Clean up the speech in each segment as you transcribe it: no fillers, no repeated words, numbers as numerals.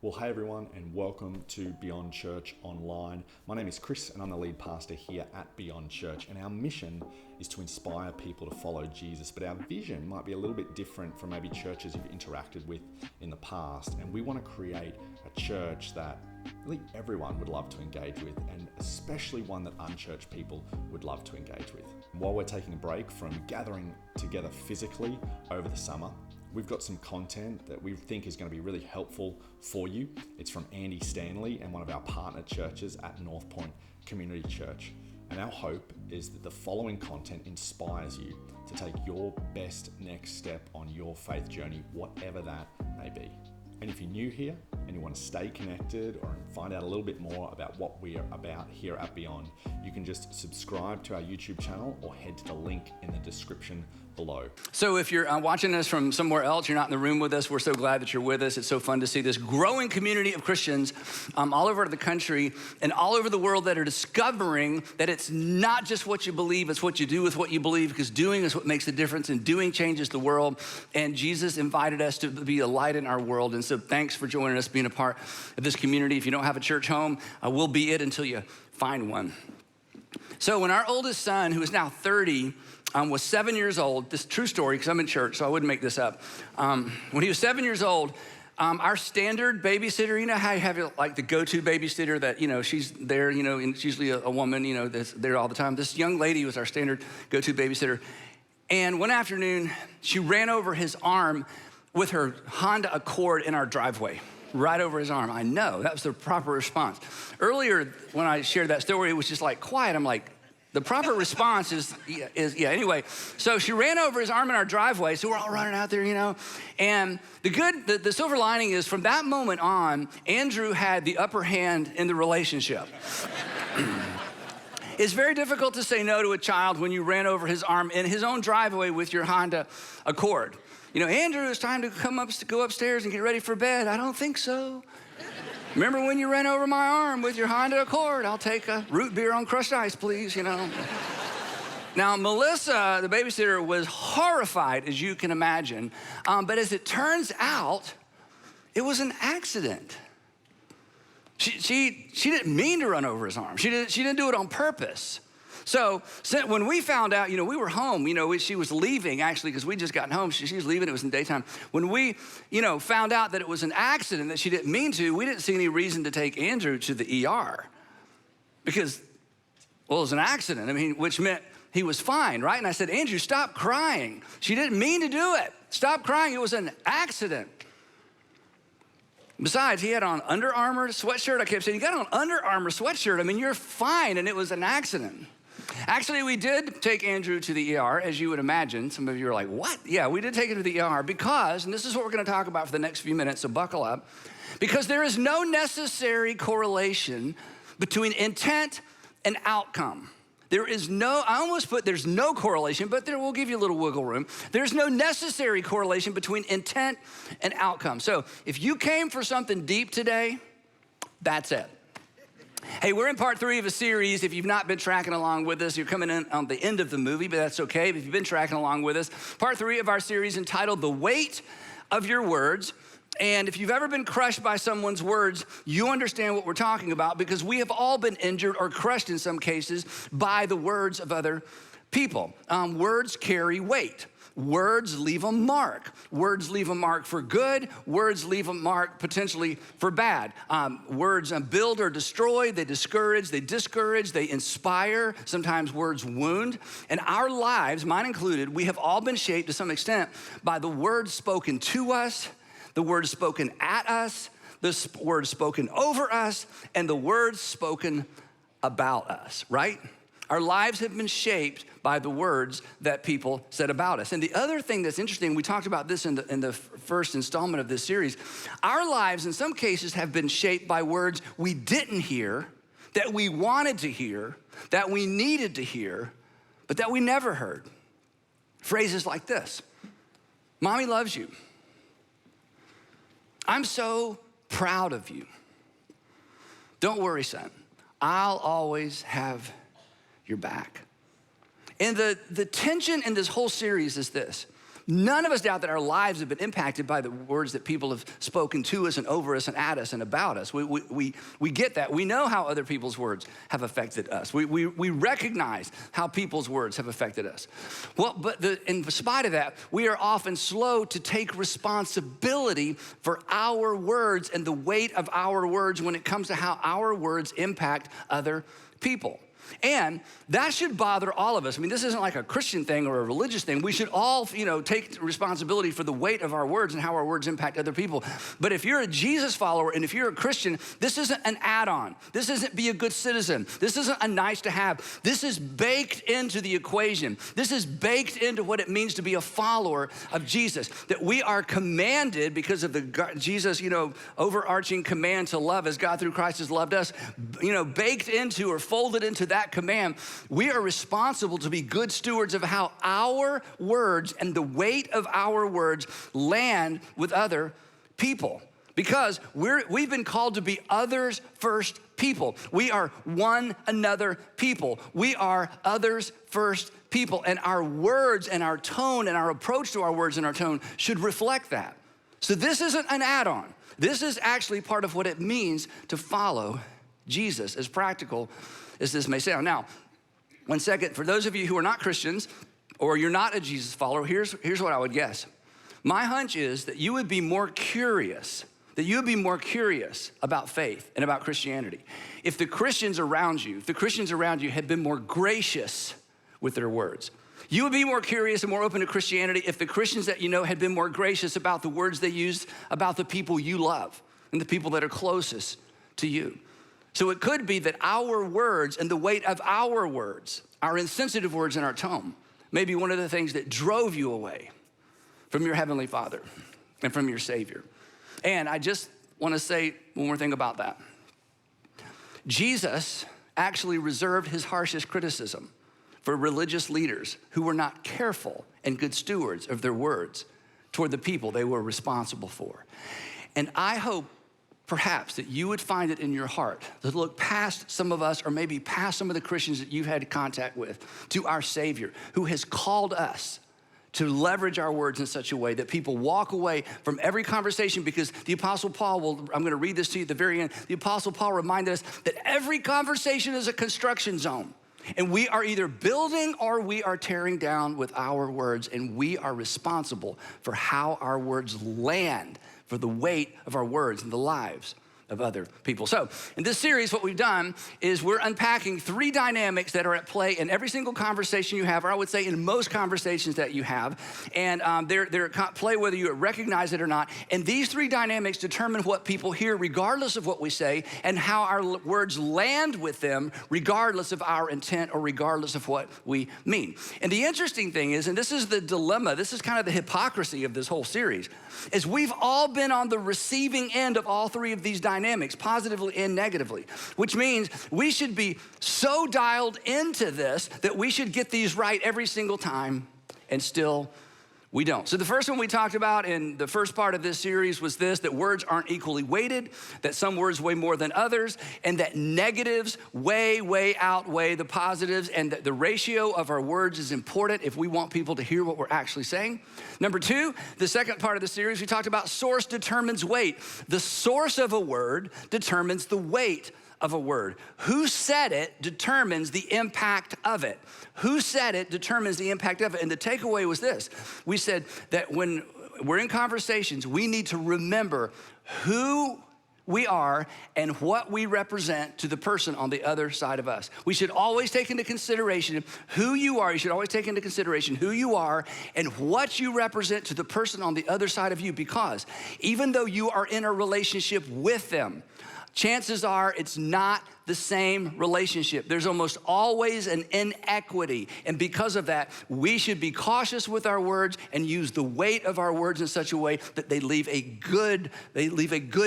Well, hey everyone, and welcome to Beyond Church Online. My name is Chris, and I'm the lead pastor here at Beyond Church. And our mission is to inspire people to follow Jesus. But our vision might be a little bit different from maybe churches you've interacted with in the past. And we want to create a church that really everyone would love to engage with, and especially one that unchurched people would love to engage with. While we're taking a break from gathering together physically over the summer, we've got some content that we think is going to be really helpful for you. It's from Andy Stanley and one of our partner churches at North Point Community Church. And our hope is that the following content inspires you to take your best next step on your faith journey, whatever that may be. And if you're new here and you want to stay connected or find out a little bit more about what we are about here at Beyond, you can just subscribe to our YouTube channel or head to the link in the description below. So if you're watching us from somewhere else, you're not in the room with us, we're so glad that you're with us. It's so fun to see this growing community of Christians all over the country and all over the world that are discovering that it's not just what you believe, it's what you do with what you believe, because doing is what makes the difference, and doing changes the world. And Jesus invited us to be a light in our world. And so thanks for joining us, being a part of this community. If you don't have a church home, we'll be it until you find one. So when our oldest son, who is now 30, was 7 years old, this is a true story because I'm in church, so I wouldn't make this up. When he was 7 years old, our standard babysitter, you know how you have like the go-to babysitter that, she's there, and it's usually a woman, that's there all the time. This young lady was our standard go-to babysitter. And one afternoon, she ran over his arm with her Honda Accord in our driveway. Right over his arm. I know, that was the proper response. Earlier, when I shared that story, it was just like quiet. I'm like, the proper response is anyway. So she ran over his arm in our driveway, so we're all running out there, And the silver lining is from that moment on, Andrew had the upper hand in the relationship. It's very difficult to say no to a child when you ran over his arm in his own driveway with your Honda Accord. Andrew, it's time to go upstairs and get ready for bed. I don't think so. Remember when you ran over my arm with your Honda Accord? I'll take a root beer on crushed ice, please, Now, Melissa, the babysitter, was horrified, as you can imagine. But as it turns out, it was an accident. She didn't mean to run over his arm. She didn't do it on purpose. So when we found out, we were home, she was leaving actually, because we just gotten home. She was leaving, it was in daytime. When we, found out that it was an accident, that she didn't mean to, we didn't see any reason to take Andrew to the ER because, it was an accident. Which meant he was fine, right? And I said, Andrew, stop crying. She didn't mean to do it. Stop crying, it was an accident. Besides, he had on Under Armour sweatshirt. I kept saying, you got on Under Armour sweatshirt. You're fine, and it was an accident. Actually, we did take Andrew to the ER, as you would imagine. Some of you are like, what? Yeah, we did take him to the ER because, and this is what we're going to talk about for the next few minutes, so buckle up, because there is no necessary correlation between intent and outcome. There's no correlation, but we'll give you a little wiggle room. There's no necessary correlation between intent and outcome. So if you came for something deep today, that's it. Hey, we're in part 3 of a series. If you've not been tracking along with us, you're coming in on the end of the movie, but that's okay. If you've been tracking along with us, part 3 of our series entitled The Weight of Your Words. And if you've ever been crushed by someone's words, you understand what we're talking about, because we have all been injured or crushed in some cases by the words of other people. Words carry weight. Words leave a mark. Words leave a mark for good. Words leave a mark potentially for bad. Words build or destroy. They discourage. They discourage. They inspire. Sometimes words wound. And our lives, mine included, we have all been shaped to some extent by the words spoken to us, the words spoken at us, the words spoken over us, and the words spoken about us, right? Our lives have been shaped by the words that people said about us. And the other thing that's interesting, we talked about this in the first installment of this series, our lives in some cases have been shaped by words we didn't hear, that we wanted to hear, that we needed to hear, but that we never heard. Phrases like this: Mommy loves you. I'm so proud of you. Don't worry, son. I'll always have your back. And the tension in this whole series is this: None of us doubt that our lives have been impacted by the words that people have spoken to us and over us and at us and about us. We get that. We know how other people's words have affected us. We recognize how people's words have affected us. Well, but in spite of that, we are often slow to take responsibility for our words and the weight of our words when it comes to how our words impact other people. And that should bother all of us. I mean, this isn't like a Christian thing or a religious thing. We should all, take responsibility for the weight of our words and how our words impact other people. But if you're a Jesus follower and if you're a Christian, this isn't an add-on. This isn't be a good citizen. This isn't a nice to have. This is baked into the equation. This is baked into what it means to be a follower of Jesus. That we are commanded because of Jesus, overarching command to love as God through Christ has loved us, baked into or folded into that command, we are responsible to be good stewards of how our words and the weight of our words land with other people. Because we've been called to be others first people. We are one another people. We are others first people. And our words and our tone and our approach to our words and our tone should reflect that. So this isn't an add-on. This is actually part of what it means to follow Jesus, as practical as this may sound. Now, 1 second, for those of you who are not Christians or you're not a Jesus follower, here's what I would guess. My hunch is that you would be more curious about faith and about Christianity if the Christians around you had been more gracious with their words. You would be more curious and more open to Christianity if the Christians that you know had been more gracious about the words they used about the people you love and the people that are closest to you. So it could be that our words and the weight of our words, our insensitive words and our tone, may be one of the things that drove you away from your Heavenly Father and from your Savior. And I just want to say one more thing about that. Jesus actually reserved his harshest criticism for religious leaders who were not careful and good stewards of their words toward the people they were responsible for. And I hope perhaps that you would find it in your heart to look past some of us or maybe past some of the Christians that you've had contact with to our Savior who has called us to leverage our words in such a way that people walk away from every conversation, because the Apostle Paul I'm gonna read this to you at the very end. The Apostle Paul reminded us that every conversation is a construction zone. And we are either building or we are tearing down with our words, and we are responsible for how our words land, for the weight of our words in the lives of other people. So in this series, what we've done is we're unpacking 3 dynamics that are at play in every single conversation you have, or I would say in most conversations that you have. And they're at play whether you recognize it or not. And these 3 dynamics determine what people hear regardless of what we say, and how our words land with them regardless of our intent or regardless of what we mean. And the interesting thing is, and this is the dilemma, this is kind of the hypocrisy of this whole series, is we've all been on the receiving end of all 3 of these dynamics, positively and negatively, which means we should be so dialed into this that we should get these right every single time, and still we don't. So the first one we talked about in the first part of this series was this, that words aren't equally weighted, that some words weigh more than others, and that negatives way outweigh the positives, and that the ratio of our words is important if we want people to hear what we're actually saying. Number 2, the second part of the series, we talked about source determines weight. The source of a word determines the weight of a word. Who said it determines the impact of it. Who said it determines the impact of it. And the takeaway was this. We said that when we're in conversations, we need to remember who we are and what we represent to the person on the other side of us. We should always take into consideration who you are. You should always take into consideration who you are and what you represent to the person on the other side of you, because even though you are in a relationship with them, chances are it's not the same relationship. There's almost always an inequity. And because of that, we should be cautious with our words and use the weight of our words in such a way that they leave a good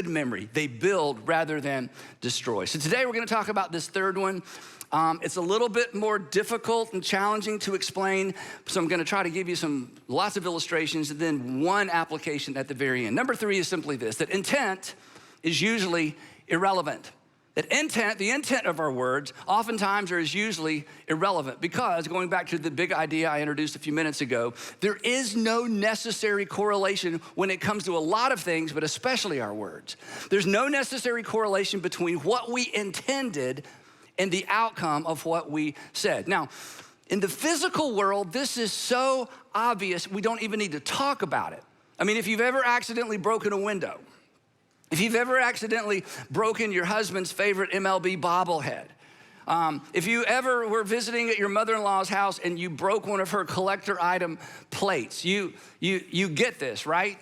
memory. They build rather than destroy. So today we're gonna talk about this third one. It's a little bit more difficult and challenging to explain, so I'm gonna try to give you lots of illustrations and then one application at the very end. Number 3 is simply this, that intent is usually irrelevant. That the intent of our words oftentimes is usually irrelevant because, going back to the big idea I introduced a few minutes ago, there is no necessary correlation when it comes to a lot of things, but especially our words. There's no necessary correlation between what we intended and the outcome of what we said. Now, in the physical world, this is so obvious we don't even need to talk about it. I mean, if you've ever accidentally broken a window, if you've ever accidentally broken your husband's favorite MLB bobblehead, if you ever were visiting at your mother-in-law's house and you broke one of her collector item plates, you get this, right?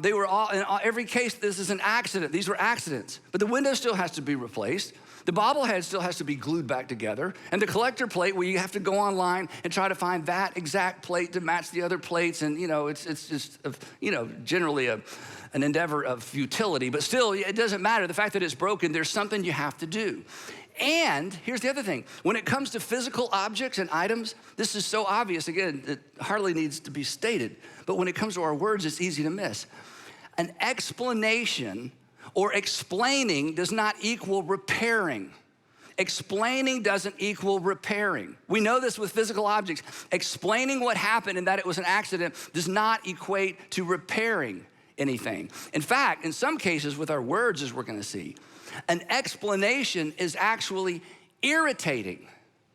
They were all, in every case, this is an accident. These were accidents, but the window still has to be replaced. The bobblehead still has to be glued back together. And the collector plate, where you have to go online and try to find that exact plate to match the other plates. And, it's just, generally an endeavor of futility. But still, it doesn't matter. The fact that it's broken, there's something you have to do. And here's the other thing. When it comes to physical objects and items, this is so obvious. Again, it hardly needs to be stated. But when it comes to our words, it's easy to miss. An explanation or explaining does not equal repairing. Explaining doesn't equal repairing. We know this with physical objects. Explaining what happened and that it was an accident does not equate to repairing anything. In fact, in some cases with our words, as we're gonna see, an explanation is actually irritating.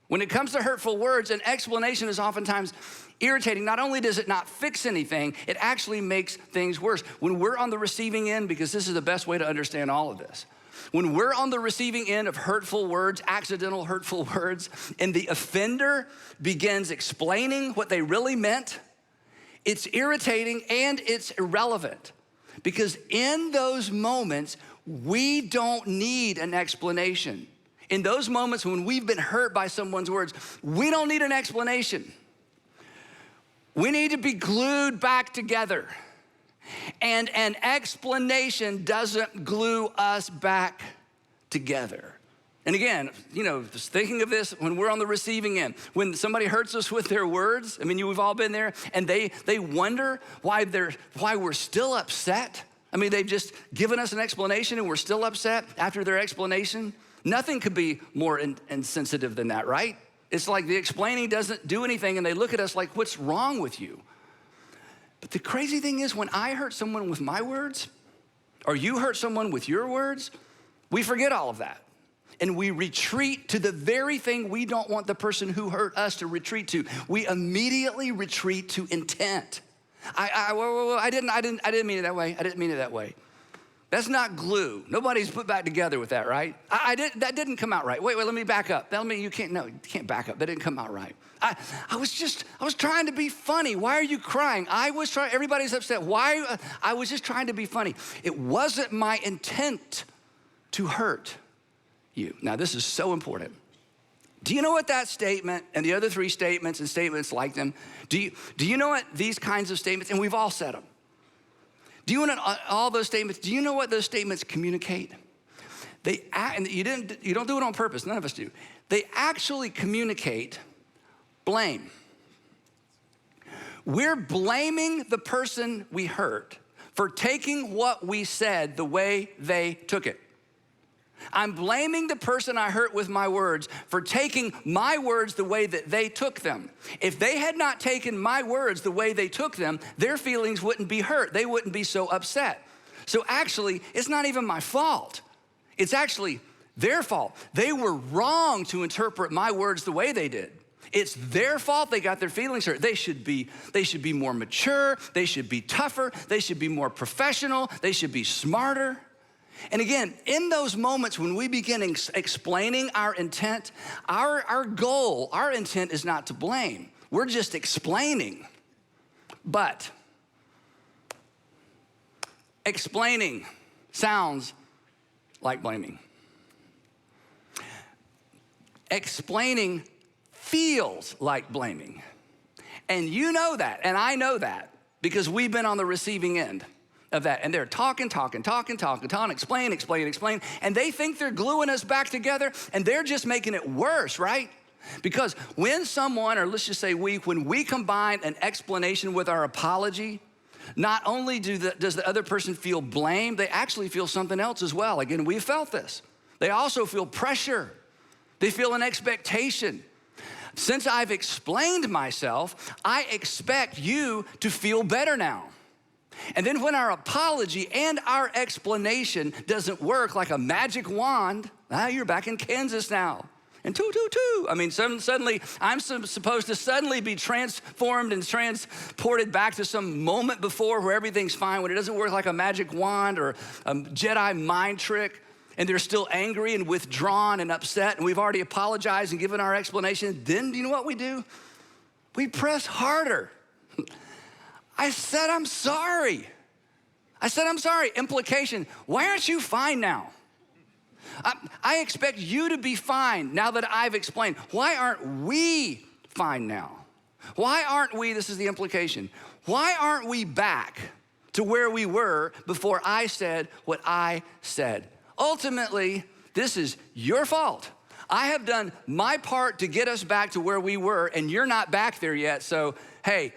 When it comes to hurtful words, an explanation is oftentimes irritating. Not only does it not fix anything, it actually makes things worse. When we're on the receiving end, because this is the best way to understand all of this, when we're on the receiving end of hurtful words, accidental hurtful words, and the offender begins explaining what they really meant, it's irritating and it's irrelevant. Because in those moments, we don't need an explanation. In those moments when we've been hurt by someone's words, we don't need an explanation. We need to be glued back together. And an explanation doesn't glue us back together. And again, just thinking of this when we're on the receiving end, when somebody hurts us with their words, I mean, we've all been there, and they wonder why we're still upset. I mean, they've just given us an explanation and we're still upset after their explanation. Nothing could be more insensitive than that, right? It's like the explaining doesn't do anything and they look at us like, what's wrong with you? But the crazy thing is when I hurt someone with my words, or you hurt someone with your words, we forget all of that. And we retreat to the very thing we don't want the person who hurt us to retreat to. We immediately retreat to intent. I didn't mean it that way. I didn't mean it that way. That's not glue. Nobody's put back together with that, right? That didn't come out right. Wait, let me back up. You can't back up. That didn't come out right. I was trying to be funny. Why are you crying? Everybody's upset. Why? I was just trying to be funny. It wasn't my intent to hurt you. Now, this is so important. Do you know what that statement and the other three statements and statements like them, do you know what these kinds of statements, and we've all said them, do you know all those statements? Do you know what those statements communicate? And you don't do it on purpose. None of us do. They actually communicate blame. We're blaming the person we hurt for taking what we said the way they took it. I'm blaming the person I hurt with my words for taking my words the way that they took them. If they had not taken my words the way they took them, their feelings wouldn't be hurt. They wouldn't be so upset. So actually, it's not even my fault. It's actually their fault. They were wrong to interpret my words the way they did. It's their fault they got their feelings hurt. They should be more mature. They should be tougher. They should be more professional. They should be smarter. And again, in those moments when we begin explaining our intent, our goal, our intent is not to blame. We're just explaining. But explaining sounds like blaming. Explaining feels like blaming. And you know that, and I know that, because we've been on the receiving end of that. And they're talking, explain. And they think they're gluing us back together, and they're just making it worse, right? Because when someone, or let's just say when we combine an explanation with our apology, not only does the other person feel blame, they actually feel something else as well. Again, we've felt this. They also feel pressure. They feel an expectation. Since I've explained myself, I expect you to feel better now. And then when our apology and our explanation doesn't work like a magic wand, you're back in Kansas now. And I mean, suddenly, I'm supposed to suddenly be transformed and transported back to some moment before where everything's fine, when it doesn't work like a magic wand or a Jedi mind trick, and they're still angry and withdrawn and upset, and we've already apologized and given our explanation. Then, you know what we do? We press harder. I said, I'm sorry. Implication, why aren't you fine now? I expect you to be fine now that I've explained. Why aren't we fine now? Why aren't we, this is the implication, why aren't we back to where we were before I said what I said? Ultimately, this is your fault. I have done my part to get us back to where we were, and you're not back there yet, so hey,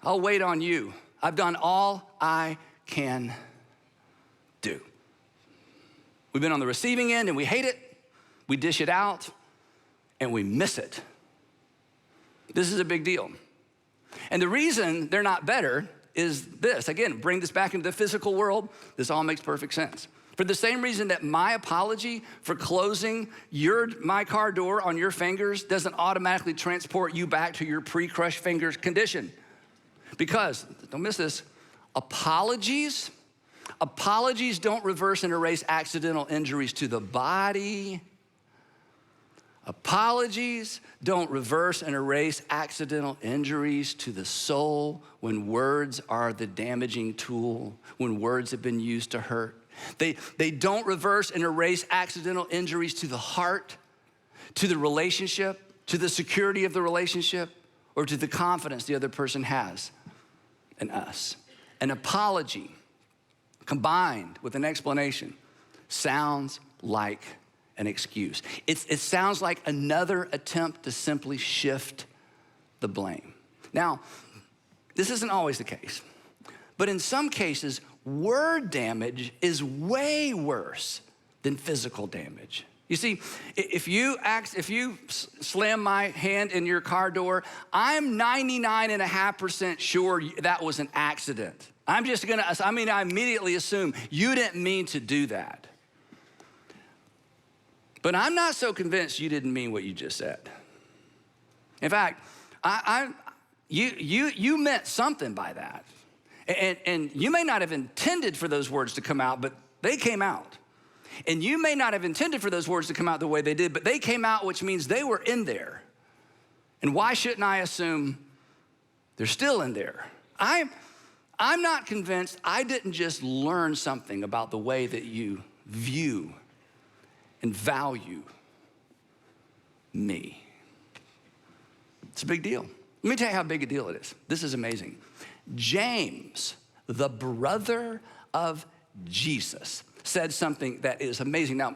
I'll wait on you. I've done all I can do. We've been on the receiving end and we hate it, we dish it out, and we miss it. This is a big deal. And the reason they're not better is this. Again, bring this back into the physical world. This all makes perfect sense. For the same reason that my apology for closing my car door on your fingers doesn't automatically transport you back to your pre-crushed fingers condition. Because, don't miss this, apologies don't reverse and erase accidental injuries to the body. Apologies don't reverse and erase accidental injuries to the soul when words are the damaging tool, when words have been used to hurt. They don't reverse and erase accidental injuries to the heart, to the relationship, to the security of the relationship, or to the confidence the other person has in us. An apology combined with an explanation sounds like an excuse. It sounds like another attempt to simply shift the blame. Now, this isn't always the case, but in some cases, word damage is way worse than physical damage. You see, if you slam my hand in your car door, I'm 99.5% sure that was an accident. I immediately assume you didn't mean to do that. But I'm not so convinced you didn't mean what you just said. In fact, you meant something by that. And you may not have intended for those words to come out, but they came out. And you may not have intended for those words to come out the way they did, but they came out, which means they were in there. And why shouldn't I assume they're still in there? I'm not convinced I didn't just learn something about the way that you view and value me. It's a big deal. Let me tell you how big a deal it is. This is amazing. James, the brother of Jesus, said something that is amazing. Now,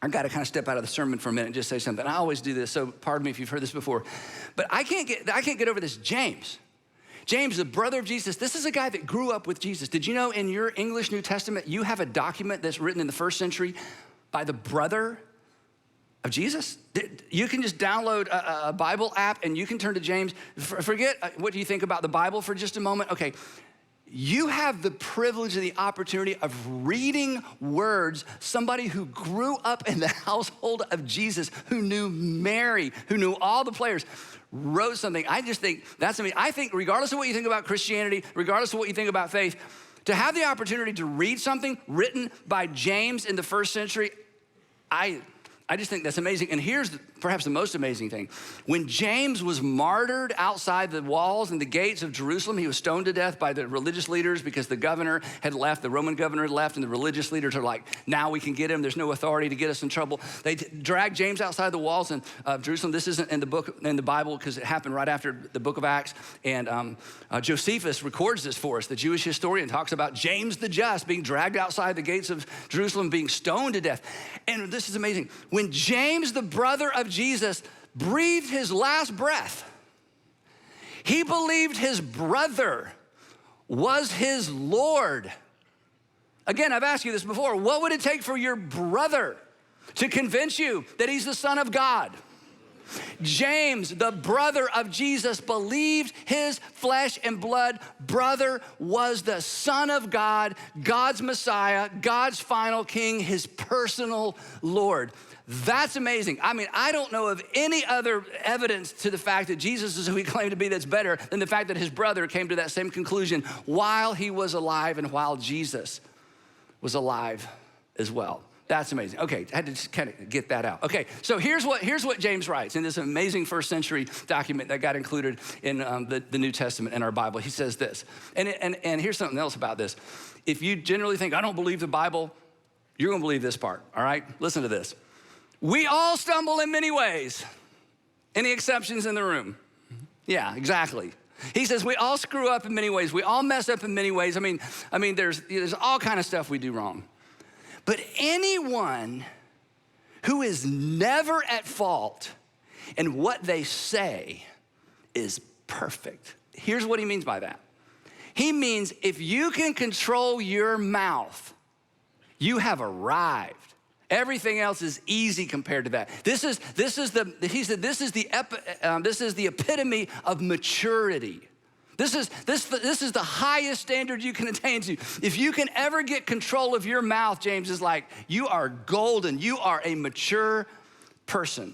I've got to kind of step out of the sermon for a minute and just say something. I always do this, so pardon me if you've heard this before. But I can't get over this. James, the brother of Jesus, this is a guy that grew up with Jesus. Did you know in your English New Testament, you have a document that's written in the first century by the brother of Jesus? You can just download a Bible app and you can turn to James. Forget what you think about the Bible for just a moment. Okay, you have the privilege and the opportunity of reading words, somebody who grew up in the household of Jesus, who knew Mary, who knew all the players, wrote something. I just think that's amazing. I think regardless of what you think about Christianity, regardless of what you think about faith, to have the opportunity to read something written by James in the first century, I just think that's amazing. And here's perhaps the most amazing thing. When James was martyred outside the walls and the gates of Jerusalem, he was stoned to death by the religious leaders because the governor had left, the Roman governor had left, and the religious leaders are like, now we can get him. There's no authority to get us in trouble. They dragged James outside the walls in Jerusalem. This isn't in the Bible because it happened right after the book of Acts. And Josephus records this for us. The Jewish historian talks about James the Just being dragged outside the gates of Jerusalem, being stoned to death. And this is amazing. When James, the brother of Jesus, breathed his last breath, he believed his brother was his Lord. Again, I've asked you this before. What would it take for your brother to convince you that he's the Son of God. James, the brother of Jesus, believed his flesh and blood brother was the Son of God, God's Messiah, God's final king, his personal Lord. That's amazing. I mean, I don't know of any other evidence to the fact that Jesus is who he claimed to be that's better than the fact that his brother came to that same conclusion while he was alive and while Jesus was alive as well. That's amazing. Okay, I had to just kind of get that out. Okay, so here's what James writes in this amazing first century document that got included in the New Testament in our Bible. He says this, and here's something else about this. If you generally think, I don't believe the Bible, you're gonna believe this part, all right? Listen to this. We all stumble in many ways. Any exceptions in the room? Yeah, exactly. He says we all screw up in many ways. We all mess up in many ways. I mean, there's all kind of stuff we do wrong. But anyone who is never at fault in what they say is perfect. Here's what he means by that. He means if you can control your mouth, you have arrived. Everything else is easy compared to that. This is the epitome of maturity. This is the highest standard you can attain to. If you can ever get control of your mouth, James is like, you are golden. You are a mature person.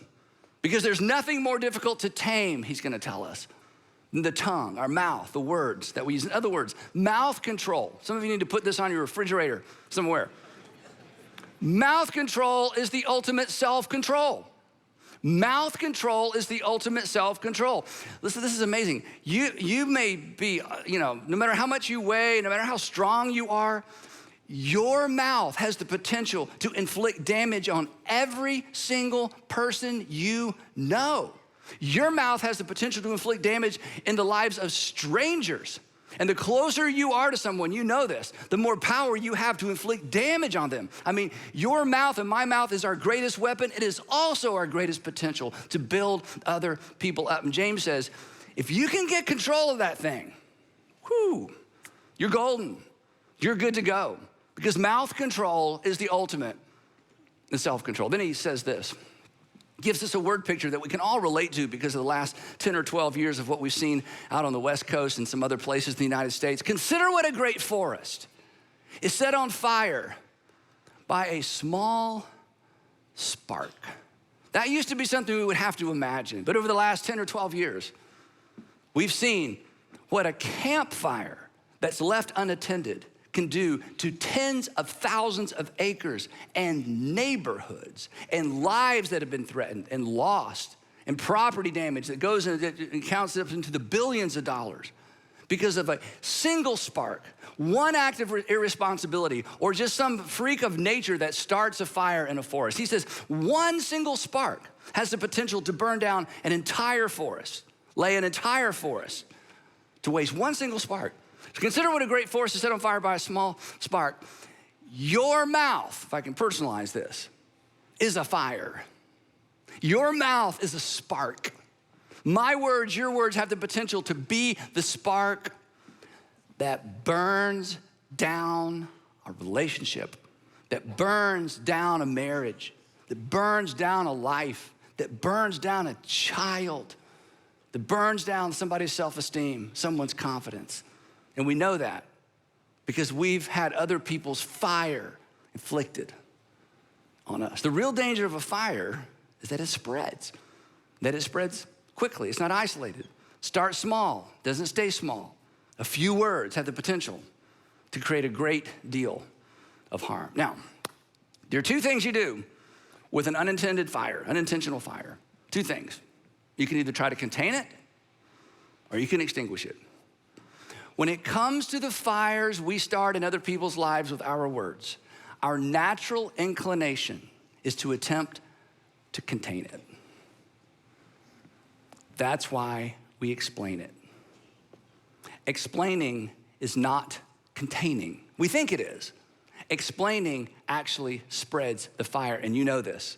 Because there's nothing more difficult to tame, he's gonna tell us, than the tongue, our mouth, the words that we use. In other words, mouth control. Some of you need to put this on your refrigerator somewhere. Mouth control is the ultimate self-control. Mouth control is the ultimate self-control. Listen, this is amazing. You may be, no matter how much you weigh, no matter how strong you are, your mouth has the potential to inflict damage on every single person you know. Your mouth has the potential to inflict damage in the lives of strangers. And the closer you are to someone, you know this, the more power you have to inflict damage on them. I mean, your mouth and my mouth is our greatest weapon. It is also our greatest potential to build other people up. And James says, if you can get control of that thing, you're golden. You're good to go. Because mouth control is the ultimate in self-control. Then he says this. Gives us a word picture that we can all relate to because of the last 10 or 12 years of what we've seen out on the West Coast and some other places in the United States. Consider what a great forest is set on fire by a small spark. That used to be something we would have to imagine, but over the last 10 or 12 years, we've seen what a campfire that's left unattended can do to tens of thousands of acres and neighborhoods and lives that have been threatened and lost and property damage that goes and counts up into the billions of dollars because of a single spark, one act of irresponsibility, or just some freak of nature that starts a fire in a forest. He says one single spark has the potential to burn down an entire forest, lay an entire forest to waste. One single spark. So consider what a great forest is set on fire by a small spark. Your mouth, if I can personalize this, is a fire. Your mouth is a spark. My words, your words have the potential to be the spark that burns down a relationship, that burns down a marriage, that burns down a life, that burns down a child, that burns down somebody's self-esteem, someone's confidence. And we know that because we've had other people's fire inflicted on us. The real danger of a fire is that it spreads quickly. It's not isolated. Starts small, doesn't stay small. A few words have the potential to create a great deal of harm. Now, there are two things you do with an unintentional fire. Two things. You can either try to contain it or you can extinguish it. When it comes to the fires we start in other people's lives with our words, our natural inclination is to attempt to contain it. That's why we explain it. Explaining is not containing. We think it is. Explaining actually spreads the fire, and you know this.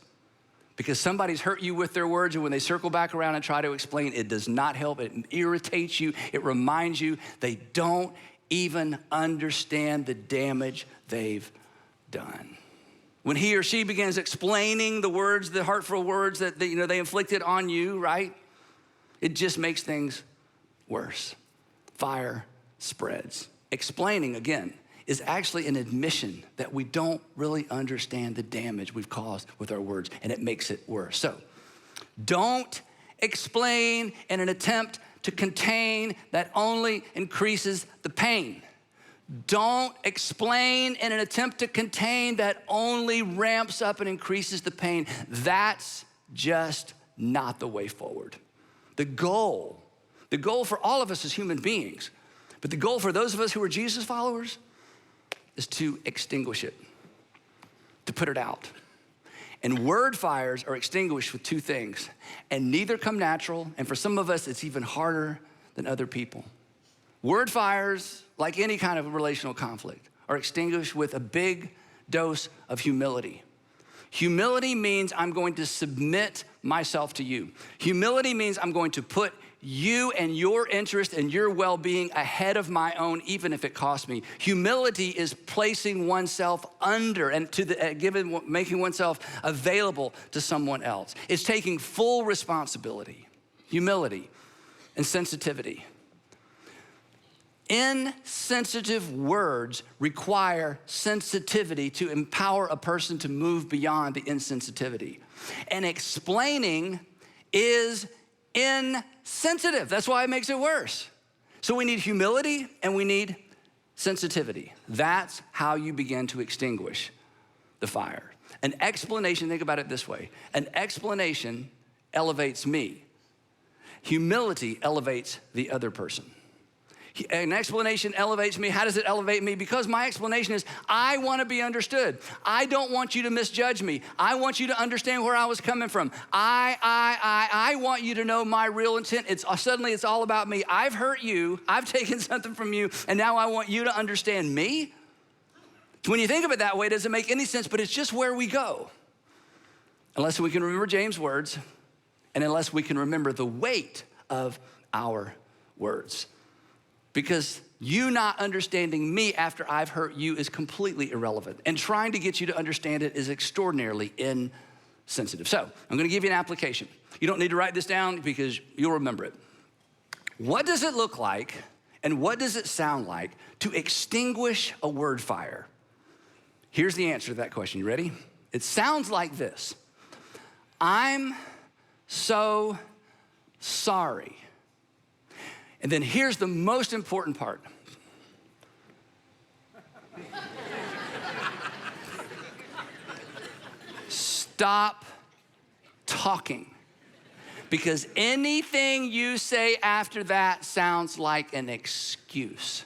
Because somebody's hurt you with their words, and when they circle back around and try to explain, it does not help. It irritates you. It reminds you they don't even understand the damage they've done. When he or she begins explaining the words, the hurtful words that they inflicted on you, right? It just makes things worse. Fire spreads. Explaining, again, is actually an admission that we don't really understand the damage we've caused with our words, and it makes it worse. So, don't explain in an attempt to contain that only increases the pain. Don't explain in an attempt to contain that only ramps up and increases the pain. That's just not the way forward. The goal for all of us as human beings, but the goal for those of us who are Jesus followers is to extinguish it, to put it out. And word fires are extinguished with two things, and neither come natural, and for some of us, it's even harder than other people. Word fires, like any kind of relational conflict, are extinguished with a big dose of humility. Humility means I'm going to submit myself to you. Humility means I'm going to put you and your interest and your well-being ahead of my own, even if it costs me. Humility is placing oneself under and making oneself available to someone else. It's taking full responsibility, humility, and sensitivity. Insensitive words require sensitivity to empower a person to move beyond the insensitivity. And explaining is insensitive. That's why it makes it worse. So we need humility and we need sensitivity. That's how you begin to extinguish the fire. An explanation, think about it this way. An explanation elevates me. Humility elevates the other person. An explanation elevates me. How does it elevate me? Because my explanation is, I want to be understood. I don't want you to misjudge me. I want you to understand where I was coming from. I want you to know my real intent. Suddenly it's all about me. I've hurt you. I've taken something from you. And now I want you to understand me. When you think of it that way, it doesn't make any sense, but it's just where we go. Unless we can remember James' words, and unless we can remember the weight of our words. Because you not understanding me after I've hurt you is completely irrelevant. And trying to get you to understand it is extraordinarily insensitive. So I'm gonna give you an application. You don't need to write this down because you'll remember it. What does it look like and what does it sound like to extinguish a word fire? Here's the answer to that question. You ready? It sounds like this. I'm so sorry. And then here's the most important part. Stop talking. Because anything you say after that sounds like an excuse.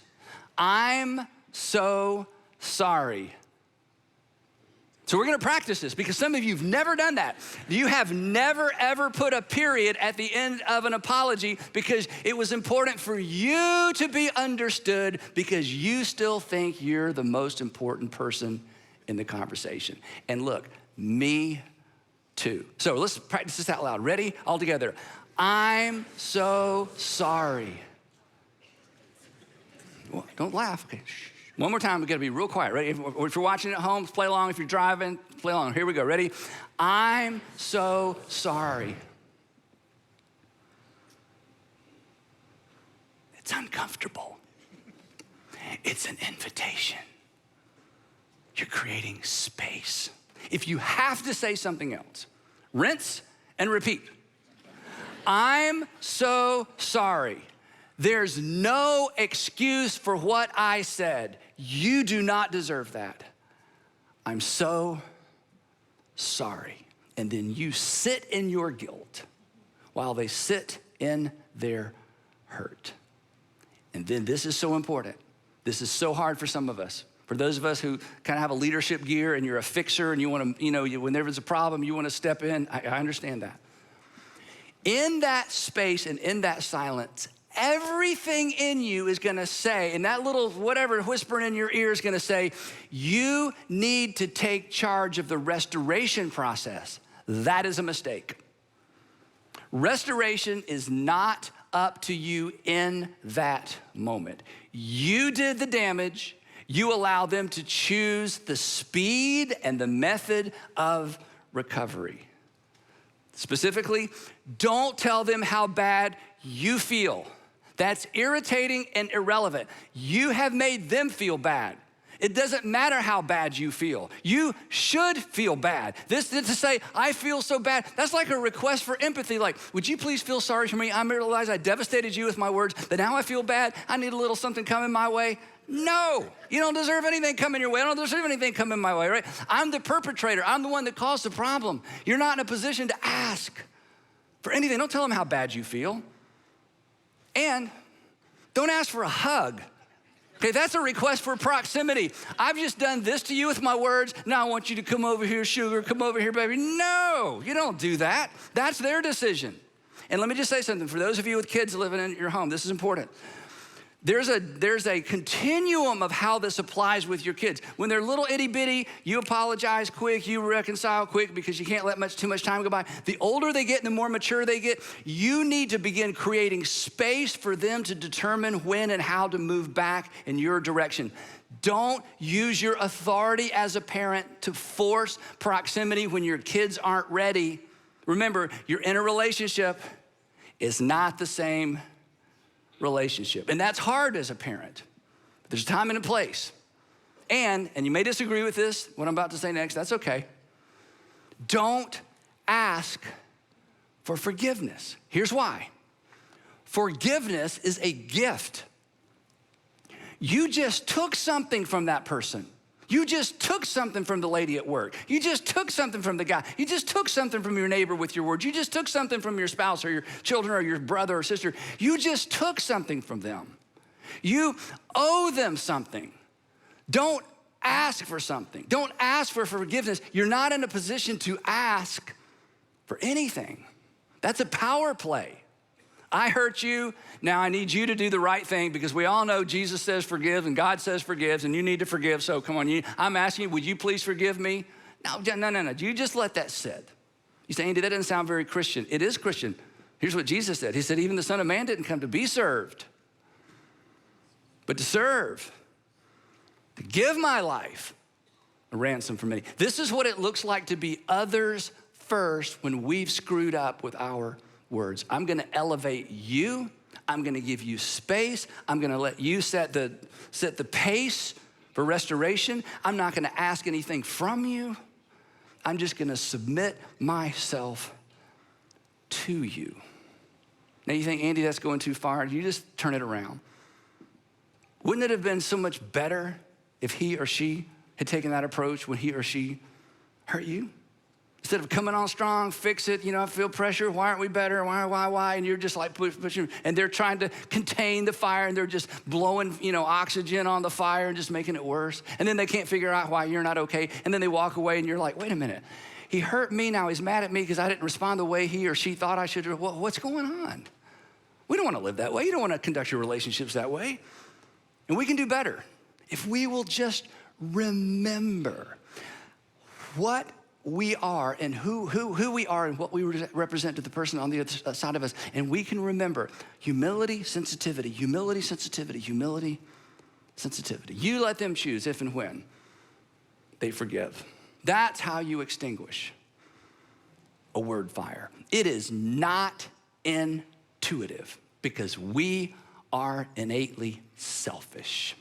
I'm so sorry. So we're gonna practice this because some of you have never done that. You have never ever put a period at the end of an apology because it was important for you to be understood because you still think you're the most important person in the conversation. And look, me too. So let's practice this out loud. Ready? All together. I'm so sorry. Well, don't laugh, okay, shh. One more time, we gotta be real quiet, ready? If you're watching at home, play along. If you're driving, play along. Here we go, ready? I'm so sorry. It's uncomfortable. It's an invitation. You're creating space. If you have to say something else, rinse and repeat. I'm so sorry. There's no excuse for what I said. You do not deserve that. I'm so sorry. And then you sit in your guilt while they sit in their hurt. And then this is so important. This is so hard for some of us. For those of us who kind of have a leadership gear and you're a fixer and you want to, when there's a problem, you want to step in. I understand that. In that space and in that silence, everything in you is gonna say, and that little whatever whispering in your ear is gonna say, you need to take charge of the restoration process. That is a mistake. Restoration is not up to you in that moment. You did the damage, You allow them to choose the speed and the method of recovery. Specifically, don't tell them how bad you feel. That's irritating and irrelevant. You have made them feel bad. It doesn't matter how bad you feel. You should feel bad. This to say, I feel so bad, that's like a request for empathy. Like, would you please feel sorry for me? I realize I devastated you with my words, but now I feel bad. I need a little something coming my way. No, you don't deserve anything coming your way. I don't deserve anything coming my way, right? I'm the perpetrator. I'm the one that caused the problem. You're not in a position to ask for anything. Don't tell them how bad you feel. And don't ask for a hug. Okay, that's a request for proximity. I've just done this to you with my words. Now I want you to come over here, sugar, come over here, baby. No, you don't do that. That's their decision. And let me just say something. For those of you with kids living in your home, this is important. There's a continuum of how this applies with your kids. When they're little itty bitty, you apologize quick, you reconcile quick because you can't let too much time go by. The older they get and the more mature they get, you need to begin creating space for them to determine when and how to move back in your direction. Don't use your authority as a parent to force proximity when your kids aren't ready. Remember, you're in a relationship. It's not the same relationship. And that's hard as a parent. But there's a time and a place. And you may disagree with this, what I'm about to say next, that's okay. Don't ask for forgiveness. Here's why. Forgiveness is a gift. You just took something from that person. You just took something from the lady at work. You just took something from the guy. You just took something from your neighbor with your words. You just took something from your spouse or your children or your brother or sister. You just took something from them. You owe them something. Don't ask for something. Don't ask for forgiveness. You're not in a position to ask for anything. That's a power play. I hurt you, now I need you to do the right thing because we all know Jesus says forgive and God says forgives and you need to forgive, so come on, I'm asking you, would you please forgive me? No, you just let that sit. You say, Andy, that doesn't sound very Christian. It is Christian. Here's what Jesus said. He said, even the Son of Man didn't come to be served, but to serve, to give my life a ransom for many. This is what it looks like to be others first when we've screwed up with our words. I'm gonna elevate you. I'm gonna give you space. I'm gonna let you set the pace for restoration. I'm not gonna ask anything from you. I'm just gonna submit myself to you. Now you think, Andy, that's going too far. You just turn it around. Wouldn't it have been so much better if he or she had taken that approach when he or she hurt you? Instead of coming on strong, fix it, I feel pressure, why aren't we better, why? And you're just like pushing, and they're trying to contain the fire and they're just blowing, oxygen on the fire and just making it worse. And then they can't figure out why you're not okay. And then they walk away and you're like, wait a minute, he hurt me, now he's mad at me because I didn't respond the way he or she thought I should. What's going on? We don't want to live that way. You don't want to conduct your relationships that way. And we can do better if we will just remember what we are and who we are and what we represent to the person on the other side of us. And we can remember humility, sensitivity, humility, sensitivity, humility, sensitivity. You let them choose if and when they forgive. That's how you extinguish a word fire. It is not intuitive because we are innately selfish.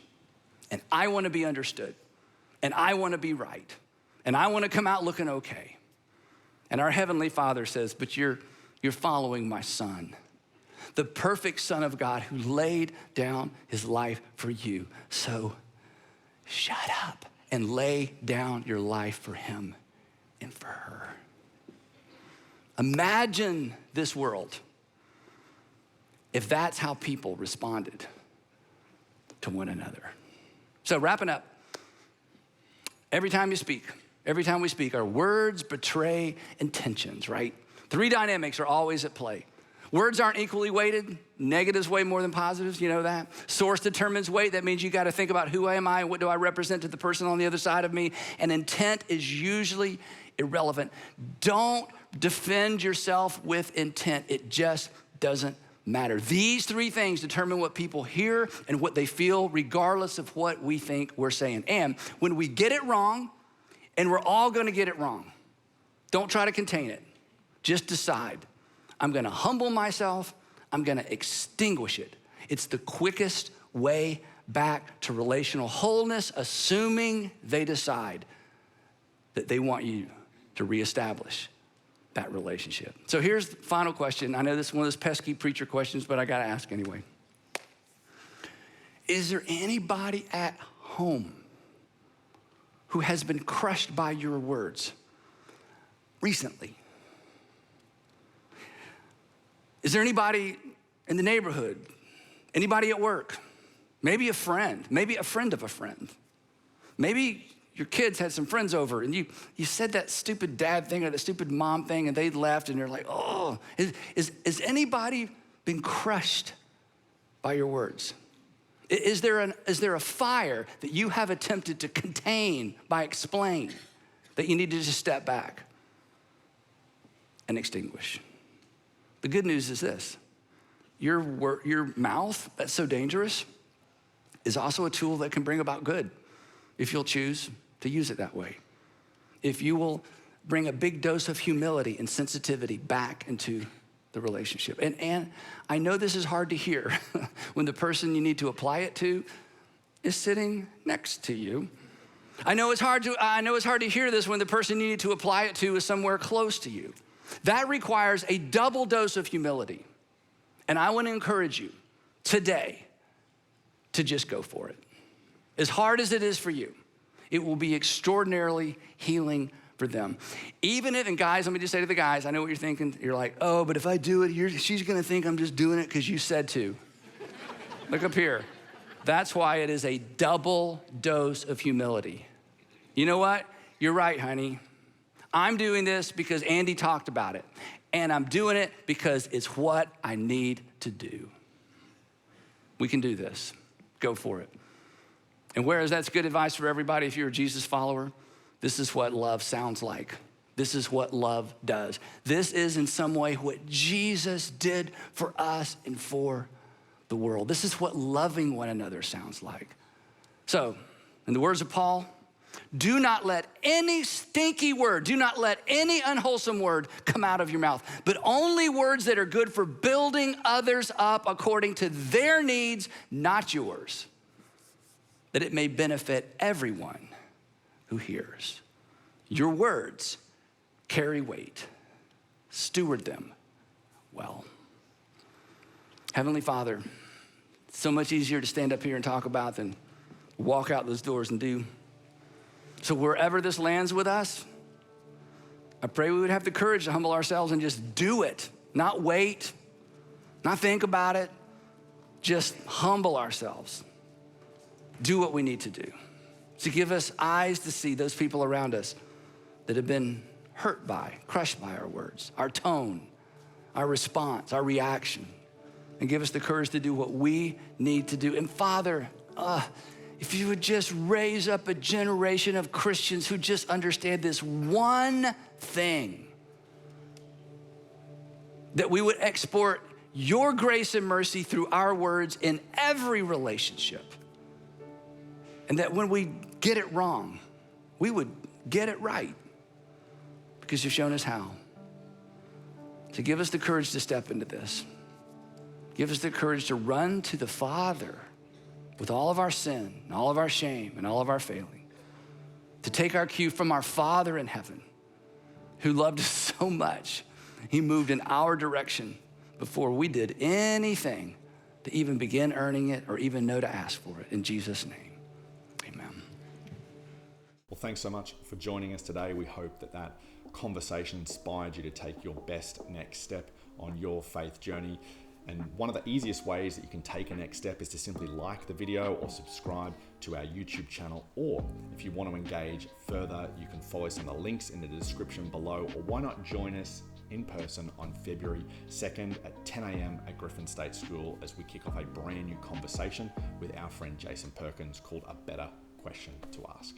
And I want to be understood. And I want to be right. And I want to come out looking okay. And our Heavenly Father says, but you're following my Son, the perfect Son of God who laid down his life for you. So shut up and lay down your life for him and for her. Imagine this world if that's how people responded to one another. So wrapping up, every time we speak, our words betray intentions, right? Three dynamics are always at play. Words aren't equally weighted. Negatives weigh more than positives, you know that? Source determines weight. That means you got to think about who am I and what do I represent to the person on the other side of me. And intent is usually irrelevant. Don't defend yourself with intent. It just doesn't matter. These three things determine what people hear and what they feel, regardless of what we think we're saying. And when we get it wrong, and we're all gonna get it wrong, don't try to contain it. Just decide, I'm gonna humble myself, I'm gonna extinguish it. It's the quickest way back to relational wholeness, assuming they decide that they want you to reestablish that relationship. So here's the final question. I know this is one of those pesky preacher questions, but I gotta ask anyway. Is there anybody at home who has been crushed by your words recently? Is there anybody in the neighborhood, anybody at work, maybe a friend of a friend? Maybe your kids had some friends over and you said that stupid dad thing or that stupid mom thing and they left and you're like, oh, is anybody been crushed by your words? Is there a fire that you have attempted to contain by explain that you need to just step back and extinguish? The good news is this: your mouth, that's so dangerous, is also a tool that can bring about good if you'll choose to use it that way. If you will bring a big dose of humility and sensitivity back into the relationship. And I know this is hard to hear when the person you need to apply it to is sitting next to you. I know it's hard to hear this when the person you need to apply it to is somewhere close to you. That requires a double dose of humility. And I want to encourage you today to just go for it. As hard as it is for you, it will be extraordinarily healing for them. Even if, and guys, let me just say to the guys, I know what you're thinking. You're like, oh, but if I do it, she's gonna think I'm just doing it because you said to. Look up here. That's why it is a double dose of humility. You know what? You're right, honey. I'm doing this because Andy talked about it. And I'm doing it because it's what I need to do. We can do this. Go for it. And whereas that's good advice for everybody, if you're a Jesus follower, this is what love sounds like. This is what love does. This is in some way what Jesus did for us and for the world. This is what loving one another sounds like. So, in the words of Paul, do not let any stinky word, do not let any unwholesome word come out of your mouth, but only words that are good for building others up according to their needs, not yours, that it may benefit everyone who hears. Your words carry weight. Steward them well. Heavenly Father, it's so much easier to stand up here and talk about than walk out those doors and do. So wherever this lands with us, I pray we would have the courage to humble ourselves and just do it. Not wait, not think about it, just humble ourselves. Do what we need to do. So give us eyes to see those people around us that have been hurt by, crushed by our words, our tone, our response, our reaction, and give us the courage to do what we need to do. And Father, if you would just raise up a generation of Christians who just understand this one thing, that we would export your grace and mercy through our words in every relationship. And that when we get it wrong, we would get it right because you've shown us how. So give us the courage to step into this. Give us the courage to run to the Father with all of our sin and all of our shame and all of our failing. To take our cue from our Father in heaven who loved us so much, he moved in our direction before we did anything to even begin earning it or even know to ask for it. In Jesus' name. Well, thanks so much for joining us today. We hope that conversation inspired you to take your best next step on your faith journey. And one of the easiest ways that you can take a next step is to simply like the video or subscribe to our YouTube channel. Or if you want to engage further, you can follow some of the links in the description below. Or why not join us in person on February 2nd at 10 a.m. at Griffin State School as we kick off a brand new conversation with our friend Jason Perkins called A Better Question to Ask.